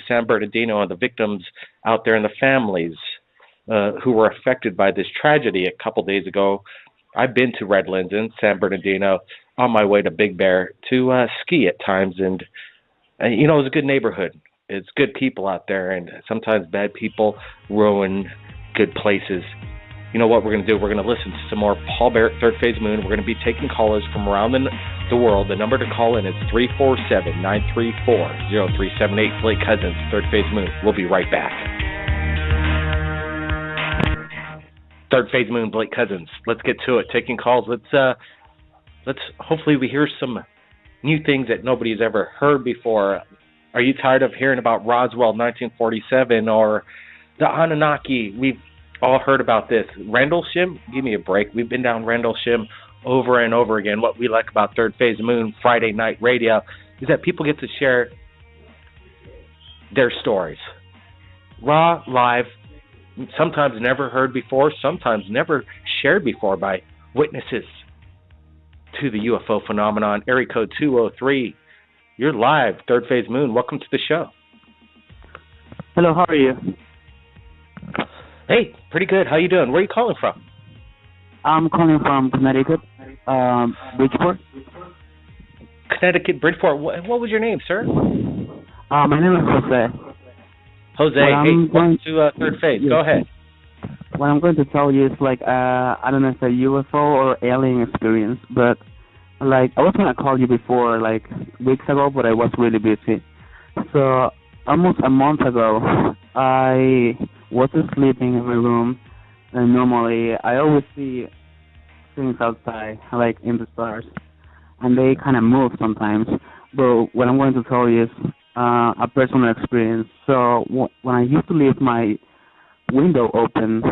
San Bernardino and the victims out there and the families who were affected by this tragedy a couple days ago. I've been to Redlands in San Bernardino on my way to Big Bear to ski at times, and you know, it's a good neighborhood. It's good people out there, and sometimes bad people ruin good places. You know what we're going to do? We're going to listen to some more Paul Barrett, Third Phase Moon. We're going to be taking callers from around the world. The number to call in is 347-934-0378. Blake Cousins, Third Phase Moon. We'll be right back. Third Phase Moon, Blake Cousins. Let's get to it. Taking calls. Let's hopefully we hear some new things that nobody's ever heard before. Are you tired of hearing about Roswell 1947 or the Anunnaki? We've all heard about this. Rendlesham, give me a break. We've been down Rendlesham over and over again. What we like about Third Phase Moon Friday night radio is that people get to share their stories. Raw, live, sometimes never heard before, sometimes never shared before by witnesses to the UFO phenomenon. Area code 203. You're live, Third Phase Moon. Welcome to the show. Hello, how are you? Hey, pretty good. How you doing? Where are you calling from? I'm calling from Connecticut, Bridgeport. Connecticut, Bridgeport. What was your name, sir? My name is Jose. Jose, hey, welcome to Third Phase. Yes. Go ahead. What I'm going to tell you is like, I don't know if it's a UFO or alien experience, but like, I was going to call you before, like, weeks ago, but I was really busy. So, almost a month ago, I was sleeping in my room, and normally, I always see things outside, like in the stars, and they kind of move sometimes. But what I'm going to tell you is a personal experience. So, when I used to leave my window open,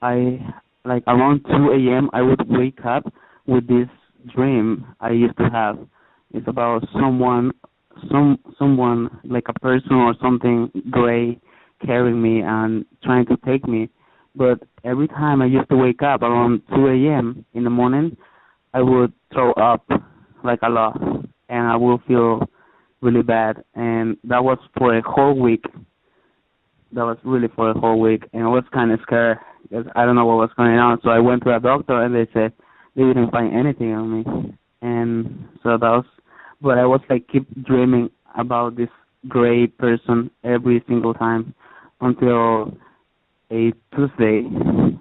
like around 2 a.m., I would wake up with this dream I used to have. It's about someone like a person or something gray carrying me and trying to take me. But every time I used to wake up around 2 a.m. in the morning, I would throw up like a lot, and I would feel really bad. And that was for a whole week. That was really for a whole week, and I was kind of scared because I don't know what was going on. So I went to a doctor, and they said they didn't find anything on me. And so that was, but I was like keep dreaming about this gray person every single time until a Tuesday.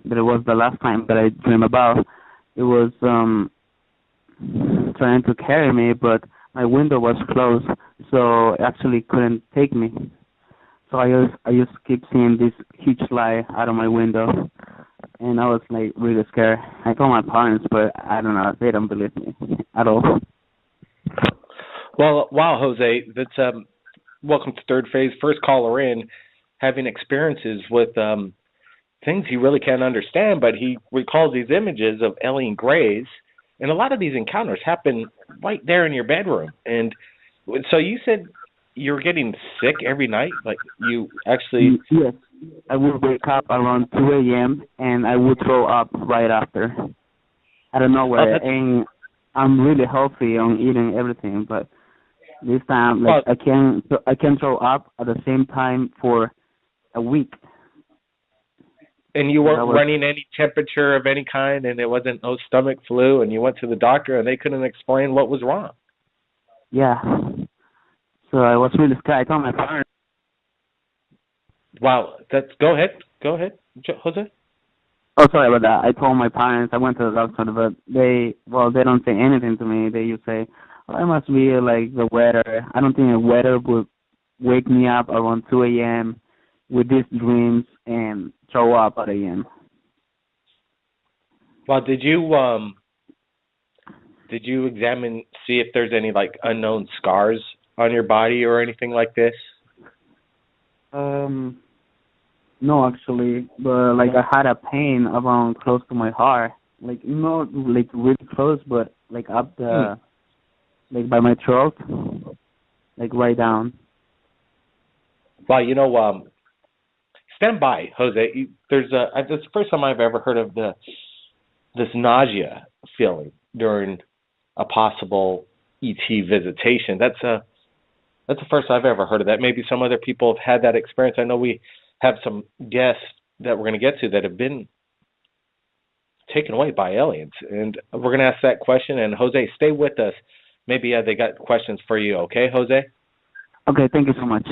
That was the last time that I dreamed about. It was trying to carry me, but my window was closed, so it actually couldn't take me. So I just keep seeing this huge light out of my window, and I was like really scared. I told my parents, but I don't know, they don't believe me at all. Well, wow, Jose, that's welcome to Third Phase. First caller in, having experiences with things he really can't understand, but he recalls these images of alien grays, and a lot of these encounters happen right there in your bedroom. And so you said you were getting sick every night? Like you actually... Yes. I would wake up around 2 a.m. and I would throw up right after. I don't know where. And I'm really healthy on eating everything, but this time, like, I can throw up at the same time for a week. And you weren't running any temperature of any kind, and it wasn't no stomach flu, and you went to the doctor, and they couldn't explain what was wrong. Yeah. So I was really scared. I told my parents. Wow. Go ahead, Jose. Oh, sorry about that. I told my parents. I went to the doctor, but they don't say anything to me. They just say, "Oh, it must be like the weather." I don't think the weather would wake me up around 2 a.m. with these dreams and throw up at a.m. Well, did you examine, see if there's any like unknown scars on your body or anything like this? No, actually, but like I had a pain around close to my heart, like not like really close, but like up the, like by my throat, like right down. Well, you know, stand by, Jose. That's the first time I've ever heard of this nausea feeling during a possible ET visitation. That's the first I've ever heard of that. Maybe some other people have had that experience. I know we have some guests that we're going to get to that have been taken away by aliens, and we're going to ask that question. And Jose, stay with us. Maybe they got questions for you. Okay, Jose? Okay, thank you so much.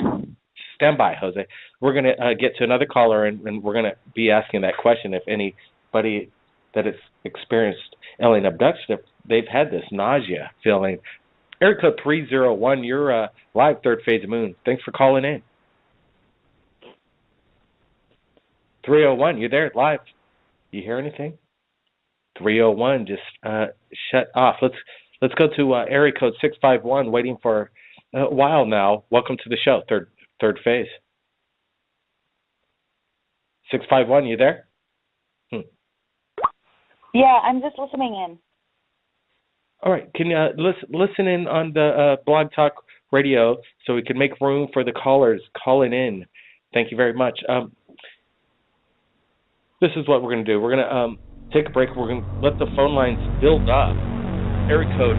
Stand by, Jose. We're going to get to another caller, and we're going to be asking that question. If anybody that has experienced alien abduction, if they've had this nausea feeling. Area code 301, you're live, Third Phase of Moon. Thanks for calling in. 301, you there, live? You hear anything? 301 just shut off. Let's go to area code 651, waiting for a while now. Welcome to the show, Third Phase. 651, you there? Yeah, I'm just listening in. All right. Can you listen in on the Blog Talk Radio so we can make room for the callers calling in? Thank you very much. This is what we're going to do. We're going to take a break. We're going to let the phone lines build up. Area code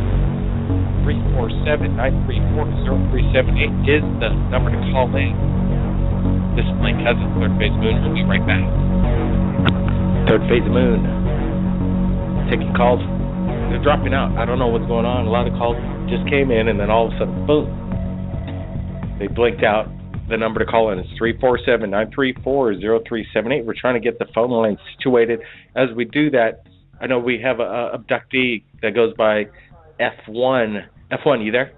347-934-0378 is the number to call in. This is Blake Cousins, Third Phase Moon. We'll be right back. Third Phase Moon. Taking calls. They're dropping out. I don't know what's going on. A lot of calls just came in, and then all of a sudden, boom. They blinked out. The number to call in is 347-934-0378. We're trying to get the phone line situated. As we do that, I know we have a abductee that goes by F1. F1, you there?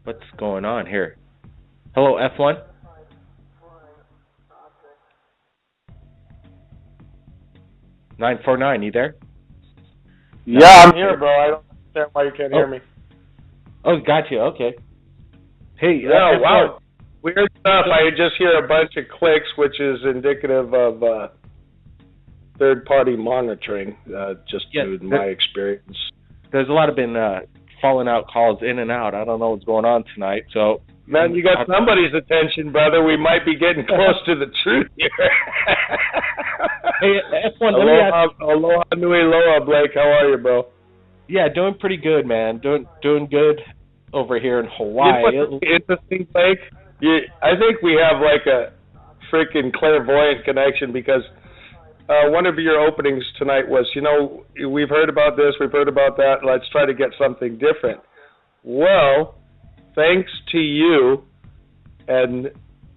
What's going on here? Hello, F1? $949, you there? Yeah, I'm here, bro. I don't understand why you can't hear me. Oh, got you. Okay. Hey, yeah, wow. Weird stuff. I just hear a bunch of clicks, which is indicative of third-party monitoring, just due to my experience. There's a lot of been falling out calls in and out. I don't know what's going on tonight. So, man, you got somebody's attention, brother. We might be getting close to the truth here. Hey, F1, aloha nui loa, Blake. How are you, bro? Yeah, doing pretty good, man. Doing good over here in Hawaii. Interesting, Blake. I think we have like a freaking clairvoyant connection because one of your openings tonight was, we've heard about this, we've heard about that. Let's try to get something different. Well, thanks to you and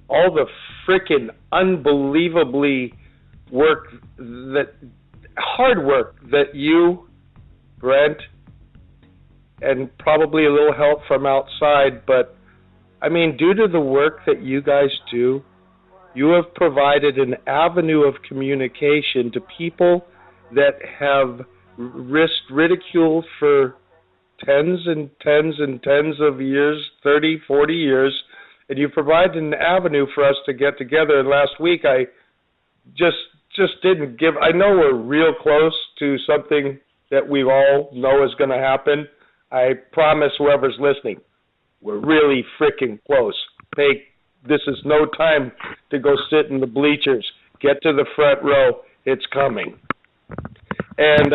all the freaking unbelievably hard work that you, Brent, and probably a little help from outside, but I mean, due to the work that you guys do, you have provided an avenue of communication to people that have risked ridicule for tens and tens and tens of years, 30, 40 years, and you provided an avenue for us to get together. And last week I just didn't give, I know we're real close to something that we all know is going to happen. I promise whoever's listening, we're really freaking close. This is no time to go sit in the bleachers. Get to the front row. It's coming. And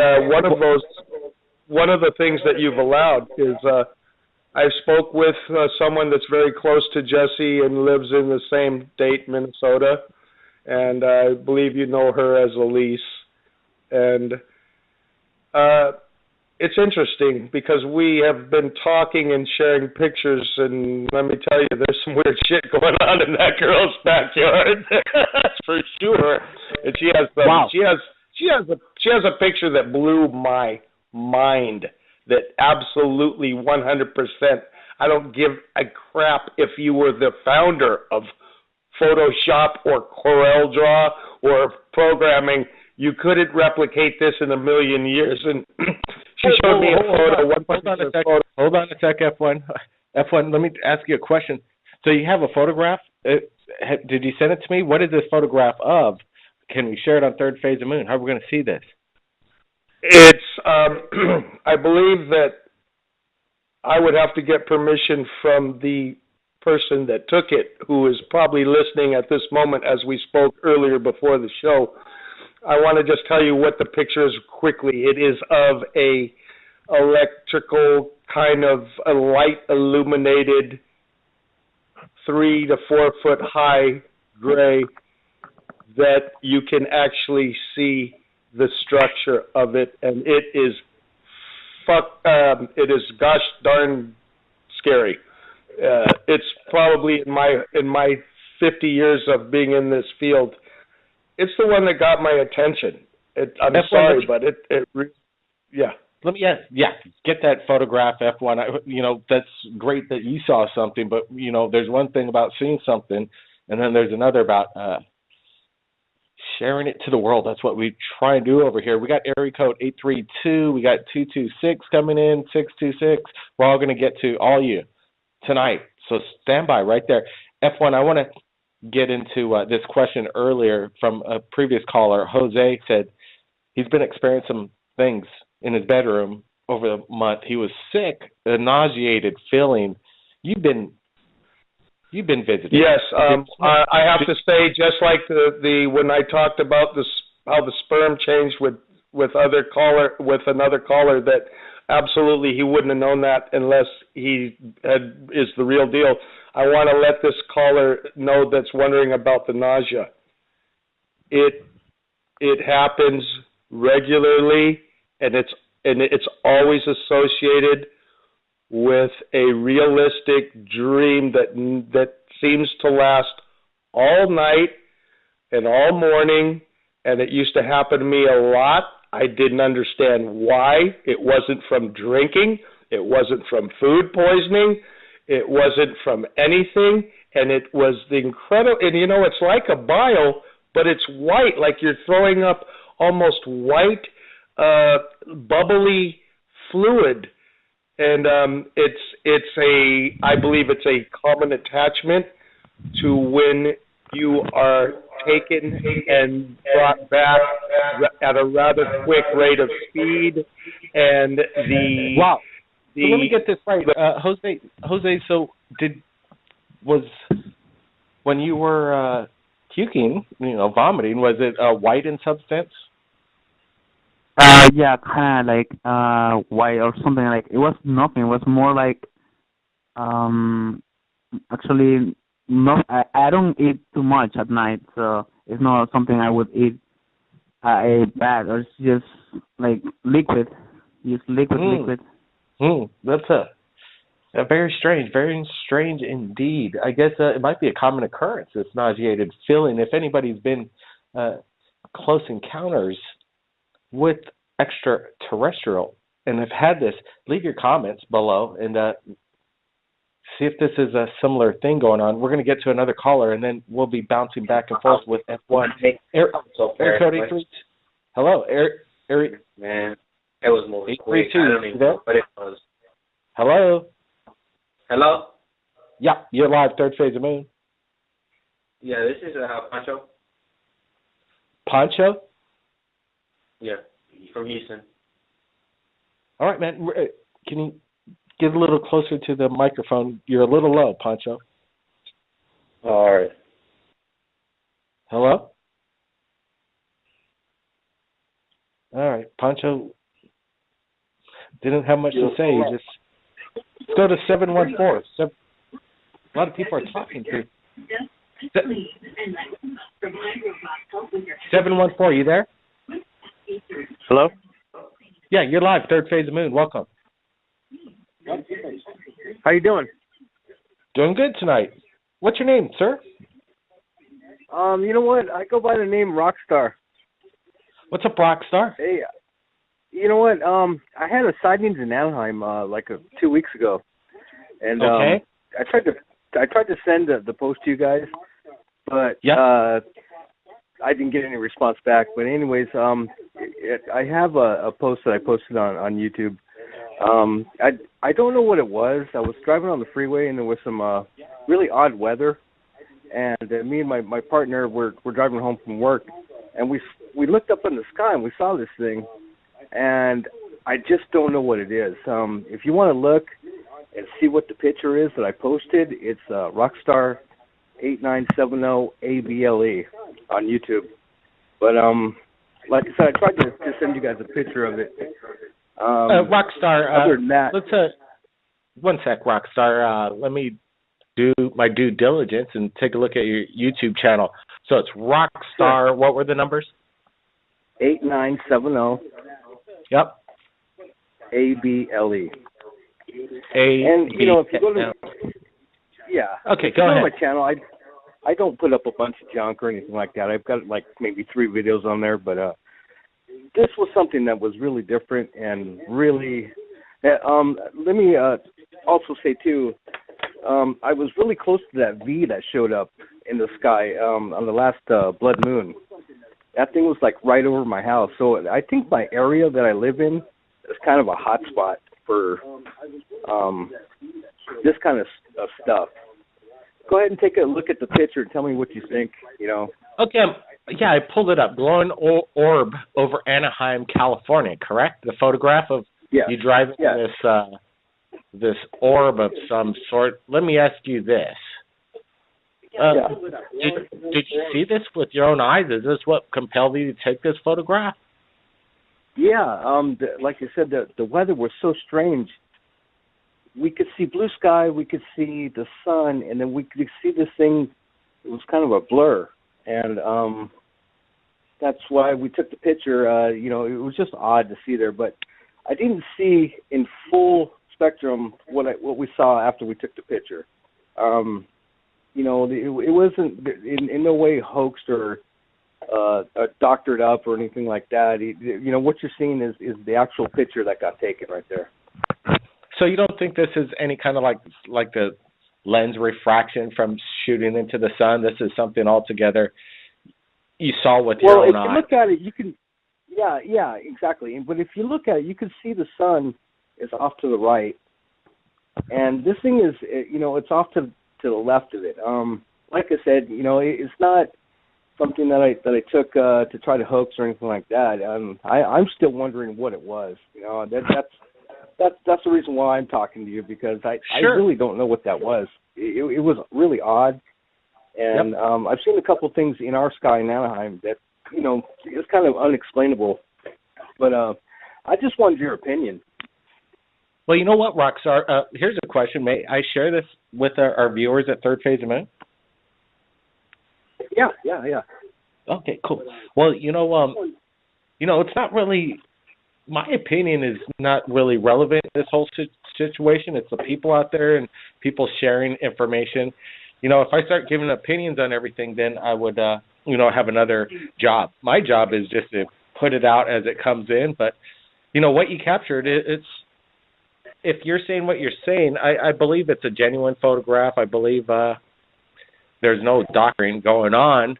one of the things that you've allowed is I spoke with someone that's very close to Jesse and lives in the same Dayton, Minnesota, and I believe you know her as Elise. And it's interesting because we have been talking and sharing pictures, and let me tell you, there's some weird shit going on in that girl's backyard. That's for sure. And she has she has a picture that blew my mind. That absolutely 100%. I don't give a crap if you were the founder of Photoshop or CorelDRAW or programming. You couldn't replicate this in a million years. And she showed me a photo. Hold on a sec, F1. F1, let me ask you a question. So you have a photograph? Did you send it to me? What is this photograph of? Can we share it on Third Phase of Moon? How are we going to see this? It's, I believe that I would have to get permission from the person that took it, who is probably listening at this moment as we spoke earlier before the show. I want to just tell you what the picture is quickly. It is of a electrical kind of a light illuminated 3 to 4 foot high gray that you can actually see the structure of it, and it is gosh darn scary. It's probably in my 50 years of being in this field, it's the one that got my attention. I'm sorry, but yeah. Let me get that photograph, F1. That's great that you saw something, but there's one thing about seeing something, and then there's another about sharing it to the world. That's what we try and do over here. We got area code 832. We got 226 coming in, 626. We're all going to get to all you tonight, so stand by right there. F1, I want to get into this question earlier from a previous caller. Jose said he's been experiencing some things in his bedroom over the month. He was sick, a nauseated feeling. You've been visited. Yes, I have to say, just like the when I talked about how the sperm changed with another caller, that absolutely he wouldn't have known that unless he is the real deal. I want to let this caller know that's wondering about the nausea. It happens regularly, and it's always associated with a realistic dream that seems to last all night and all morning, and it used to happen to me a lot. I didn't understand why. It wasn't from drinking. It wasn't from food poisoning. It wasn't from anything, and it was the incredible, and it's like a bile, but it's white, like you're throwing up almost white, bubbly fluid. And I believe it's a common attachment to when you are taken and brought back at a rather quick rate of speed. And wow. So let me get this right, Jose. So was when you were puking, vomiting, was it white in substance? Yeah, kind of like white or something. Like it was nothing. It was more like actually not. I don't eat too much at night, so it's not something I would eat bad. Or it's just like liquid, liquid. That's a very strange indeed. I guess it might be a common occurrence, this nauseated feeling. If anybody's been close encounters with extraterrestrial and have had this, leave your comments below and see if this is a similar thing going on. We're going to get to another caller, and then we'll be bouncing back and forth with F1. Air code 83. Hello, Air. Man, it was moving quick. 832. I don't even know what it was. Hello. Hello? Yeah, you're live, third phase of moon. Yeah, this is Pancho. Pancho? Yeah, from Houston. All right, man. Can you get a little closer to the microphone? You're a little low, Pancho. All right. Hello? All right, Pancho didn't have much to say. Just go to 714. A lot of people are talking to. 714, you there? Hello? Yeah, you're live, third phase of moon. Welcome. How you doing? Doing good tonight. What's your name, sir? You know what? I go by the name Rockstar. What's up, Rockstar? Hey, you know what? I had a sightings in Anaheim 2 weeks ago, and okay. I tried to send the post to you guys, but I didn't get any response back. But anyways, I have a post that I posted on YouTube. I don't know what it was. I was driving on the freeway, and there was some really odd weather, and me and my partner were driving home from work, and we looked up in the sky and we saw this thing, and I just don't know what it is. If you want to look and see what the picture is that I posted, it's Rockstar 8970ABLE on YouTube. But like I said, I tried to send you guys a picture of it. Rockstar, other than that, let's one sec, Rockstar. Let me do my due diligence and take a look at your YouTube channel. So it's Rockstar. Sure. What were the numbers? 8970. Yep. ABLE. And if you go to okay, go ahead. On my channel, I don't put up a bunch of junk or anything like that. I've got like maybe 3 videos on there, but this was something that was really different and really. Let me also say too, I was really close to that V that showed up in the sky on the last blood moon. That thing was like right over my house. So I think my area that I live in is kind of a hot spot for this kind of stuff. Go ahead and take a look at the picture and tell me what you think, Okay, yeah, I pulled it up. Glowing orb over Anaheim, California, correct? The photograph of you driving this orb of some sort. Let me ask you this. Did you see this with your own eyes? Is this what compelled you to take this photograph? Yeah, like I said, the weather was so strange. We could see blue sky, we could see the sun, and then we could see this thing. It was kind of a blur, and that's why we took the picture. It was just odd to see there, but I didn't see in full spectrum what we saw after we took the picture. It wasn't in no way hoaxed or doctored up or anything like that. What you're seeing is the actual picture that got taken right there. So you don't think this is any kind of like the lens refraction from shooting into the sun? This is something altogether you saw with your own eye. Well, if you look at it, you can. Yeah, exactly. But if you look at it, you can see the sun is off to the right, and this thing is, it's off to the left of it. Like I said, it's not something that I took to try to hoax or anything like that. I'm still wondering what it was. That's the reason why I'm talking to you, because I really don't know what that was. It was really odd, and I've seen a couple things in our sky in Anaheim that it's kind of unexplainable. But I just wanted your opinion. Well, you know what, Rockstar? Here's a question. May I share this with our viewers at Third Phase of Moon? Yeah. Okay, cool. Well, it's not really. My opinion is not really relevant in this whole situation. It's the people out there and people sharing information. If I start giving opinions on everything, then I would, have another job. My job is just to put it out as it comes in. But, what you captured, it's if you're saying what you're saying, I believe it's a genuine photograph. I believe there's no doctoring going on.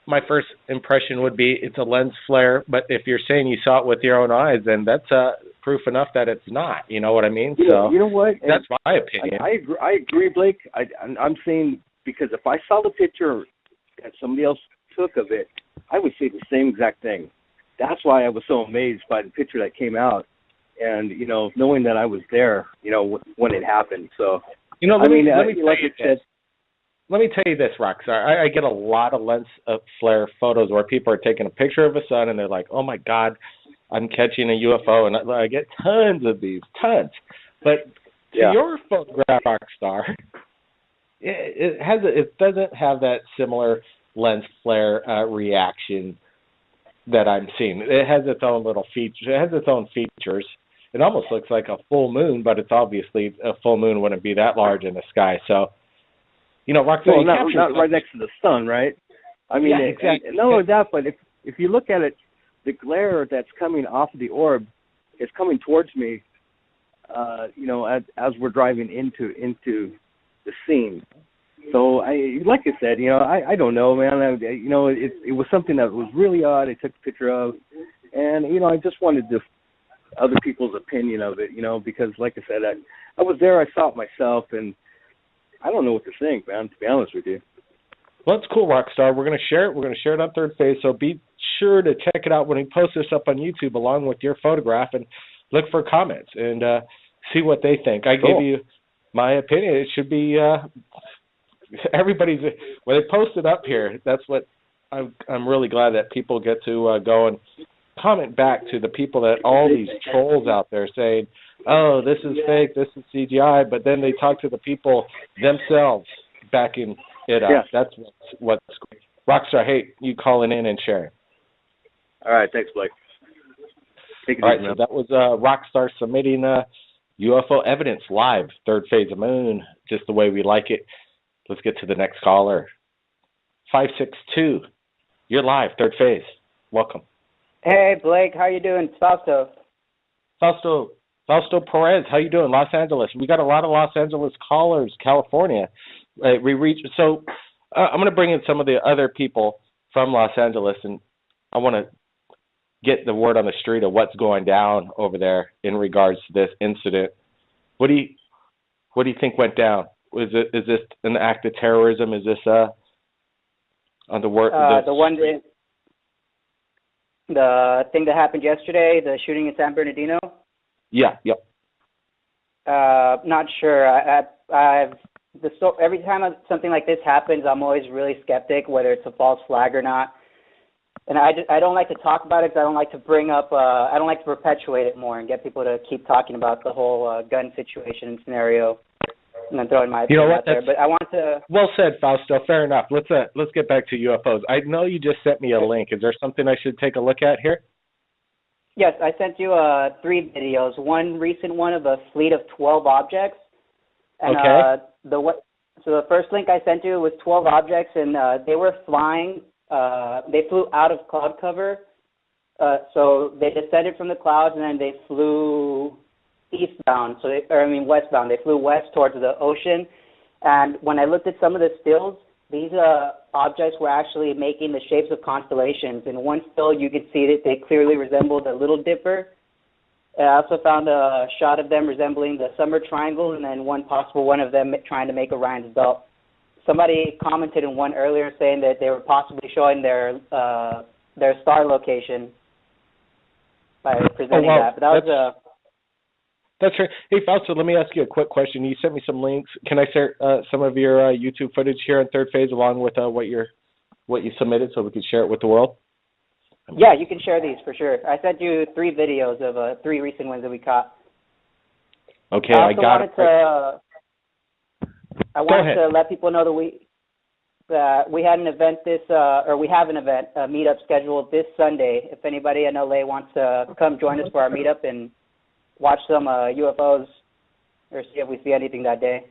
My first impression would be it's a lens flare, but if you're saying you saw it with your own eyes, then that's proof enough that it's not. You know what I mean? You know what? That's my opinion. I agree, Blake. I'm saying, because if I saw the picture that somebody else took of it, I would say the same exact thing. That's why I was so amazed by the picture that came out, and knowing that I was there, when it happened. So let me tell you this, Rockstar. I get a lot of lens flare photos where people are taking a picture of a sun and they're like, "Oh my God, I'm catching a UFO," and I get tons of these, tons. But your photograph, Rockstar, it doesn't have that similar lens flare reaction that I'm seeing. It has its own little features. It has its own features. It almost looks like a full moon, but it's obviously a full moon wouldn't be that large in the sky. So. Rockstar, not right next to the sun, right? I mean, exactly. Not only that, but if you look at it, the glare that's coming off of the orb is coming towards me. As we're driving into the scene. So like I said, I don't know, man. It was something that was really odd. I took a picture of, and I just wanted other people's opinion of it, because like I said, I was there, I saw it myself, and I don't know what to think, man, to be honest with you. Well, it's cool, Rockstar. We're going to share it. We're going to share it on Third Phase, so be sure to check it out when we post this up on YouTube along with your photograph, and look for comments and see what they think. I give you my opinion. It should be everybody's – when they post it up here, that's what I'm really glad that people get to go and comment back to the people that all these trolls out there saying, oh, this is fake, this is CGI, but then they talk to the people themselves backing it up. Yeah. That's what's great. Rockstar, hey, you calling in and sharing. All right, thanks, Blake. All right, so that was Rockstar submitting UFO evidence live, third phase of moon, just the way we like it. Let's get to the next caller. 562, you're live, third phase. Welcome. Hey, Blake, how you doing? It's Fausto. Fausto Perez, how you doing? Los Angeles. We got a lot of Los Angeles callers, California. I'm going to bring in some of the other people from Los Angeles, and I want to get the word on the street of what's going down over there in regards to this incident. What do you think went down? Is this an act of terrorism? Is this on the word? The thing that happened yesterday, the shooting in San Bernardino? Yeah, yep. Not sure. Every time something like this happens, I'm always really skeptic whether it's a false flag or not. And I don't like to talk about it because I don't like to bring up, I don't like to perpetuate it more and get people to keep talking about the whole gun situation and scenario. And then throwing my opinion out there. But I want to. Well said, Fausto. Fair enough. Let's get back to UFOs. I know you just sent me a link. Is there something I should take a look at here? Yes, I sent you 3 videos. One recent one of a fleet of 12 objects. And, okay. So the first link I sent you was 12 objects, and they were flying. They flew out of cloud cover. So they descended from the clouds, and then they flew eastbound, westbound. They flew west towards the ocean, and when I looked at some of the stills, these objects were actually making the shapes of constellations. In one still, you could see that they clearly resembled a Little Dipper. I also found a shot of them resembling the Summer Triangle, and then one possible one of them trying to make Orion's Belt. Somebody commented in one earlier saying that they were possibly showing their star location by presenting that. But that was That's right. Hey, Fausto, let me ask you a quick question. You sent me some links. Can I share some of your YouTube footage here in third phase along with what you submitted so we can share it with the world? Yeah, you can share these for sure. I sent you 3 videos of 3 recent ones that we caught. Okay, I got it. I wanted to let people know that we had an event we have an event, a meetup scheduled this Sunday. If anybody in LA wants to come join us for our meetup and watch some UFOs or see if we see anything that day.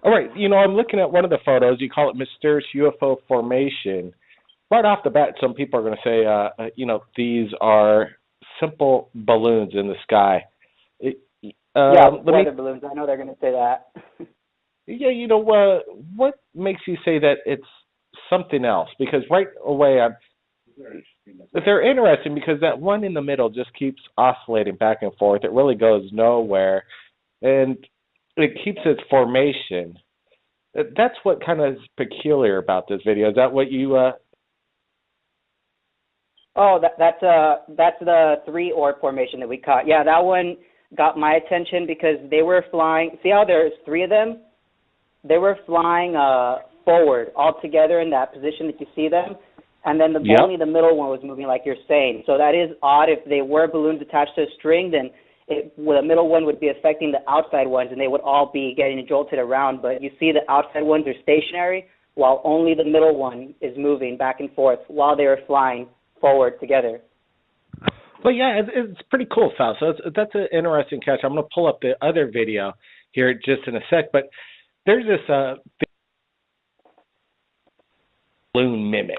All right. I'm looking at one of the photos. You call it mysterious UFO formation. Right off the bat, some people are going to say, these are simple balloons in the sky. Weather balloons. I know they're going to say that. Yeah, what makes you say that it's something else? Because right away, they're interesting because that one in the middle just keeps oscillating back and forth. It really goes nowhere, and it keeps its formation. That's what kind of is peculiar about this video. Is that what you? Oh, that's the 3 orb formation that we caught. Yeah, that one got my attention because they were flying. See how there's 3 of them? They were flying forward all together in that position that you see them. And then only the middle one was moving like you're saying. So that is odd. If they were balloons attached to a string, then the middle one would be affecting the outside ones, and they would all be getting jolted around. But you see the outside ones are stationary, while only the middle one is moving back and forth while they were flying forward together. Well, yeah, it's pretty cool, Sal. So that's an interesting catch. I'm going to pull up the other video here just in a sec. But there's this balloon mimic.